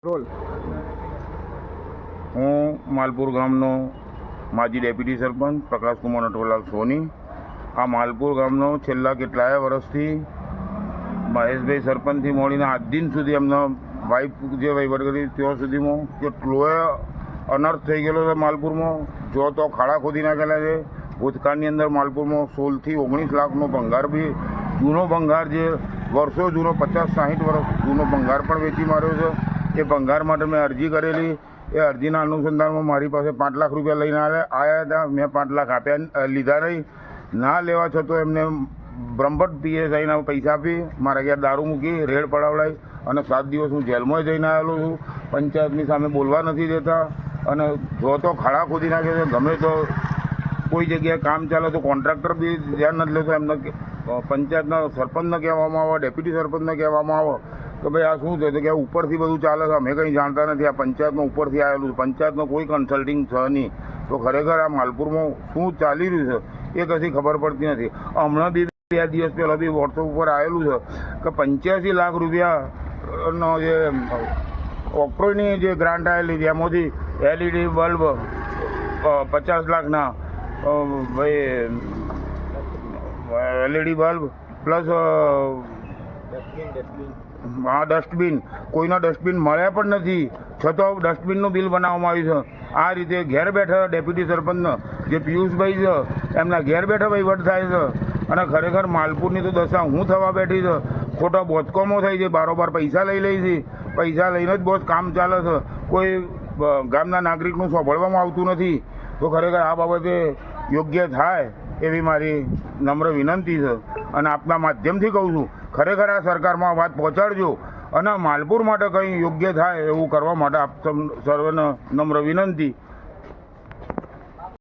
Role હું માલપુર ગામનો માજી ડેપ્યુટી સરપંચ પ્રકાશકુમાર નટવરલાલ સોની. આ માલપુર ગામનો છેલ્લા કેટલાય વર્ષથી મહેશભાઈ સરપંચથી મળીને આજ દિન સુધી એમના વાઇફ જે વહીવટ કરી ત્યાં સુધીમાં કેટલોય અનર્થ થઈ ગયેલો છે. માલપુરમાં જો તો ખાડા ખોદી નાખેલા છે. ભૂતકાળની અંદર માલપુરમાં 16 થી 19 લાખનો ભંગાર બી જૂનો ભંગાર જે વર્ષો જૂનો 50-60 વર્ષ જૂનો ભંગાર પણ વેચી માર્યો છે. એ ભંગાર માટે મેં અરજી કરેલી. એ અરજીના અનુસંધાનમાં મારી પાસે 5 લાખ રૂપિયા લઈને આવ્યા હતા. મેં 5 લાખ આપ્યા, લીધા નહીં. ના લેવા છતાં એમને બ્રહ્મભટ્ટ PSIના પૈસા આપી મારા ઘેર દારૂ મૂકી રેડ પડાવડાવી અને 7 દિવસ હું જેલમાં જઈને આવેલો છું. પંચાયતની સામે બોલવા નથી દેતા અને જો તો ખાડા ખોદી નાખે છે. ગમે તો કોઈ જગ્યાએ કામ ચાલે તો કોન્ટ્રાક્ટર બી ધ્યાન નથી લેતો. એમને પંચાયતના સરપંચને કહેવામાં આવે, ડેપ્યુટી સરપંચને કહેવામાં આવે કે ભાઈ આ શું છે, તો કે ઉપરથી બધું ચાલે છે, અમે કંઈ જાણતા નથી. આ પંચાયતમાં ઉપરથી આવેલું છે, પંચાયતનો કોઈ કન્સલ્ટિંગ છે નહીં. તો ખરેખર આ માલપુરમાં શું ચાલી રહ્યું છે એ કશી ખબર પડતી નથી. હમણાં બી 2 દિવસ પહેલાં બી વોટ્સઅપ ઉપર આવેલું છે કે 85 લાખ રૂપિયાનો જે ઓક્ટ્રોયની જે ગ્રાન્ટ આવેલી છે એમાંથી LED બલ્બ 50 લાખના ભાઈ LED બલ્બ પ્લસ હા ડસ્ટબિન, કોઈના ડસ્ટબિન મળ્યા પણ નથી છતાં ડસ્ટબિનનું બિલ બનાવવામાં આવ્યું છે. આ રીતે ઘેર બેઠા ડેપ્યુટી સરપંચનો જે પિયુષભાઈ છે એમના ઘેર બેઠા વહીવટ થાય છે. અને ખરેખર માલપુરની તો દશા હું થવા બેઠી છે. ખોટા બોચકોમો થઈ છે, બારોબાર પૈસા લઈ લે છે. પૈસા લઈને જ બહુ કામ ચાલે છે. કોઈ ગામના નાગરિકનું સાંભળવામાં આવતું નથી. તો ખરેખર આ બાબતે યોગ્ય થાય એવી મારી નમ્ર વિનંતી છે. અને આપના માધ્યમથી કહું છું, ખરેખર આ સરકારમાં વાત પહોંચાડજો અને માલપુર માટે કંઈ યોગ્ય થાય એવું કરવા માટે આપ સર્વેને નમ્ર વિનંતી.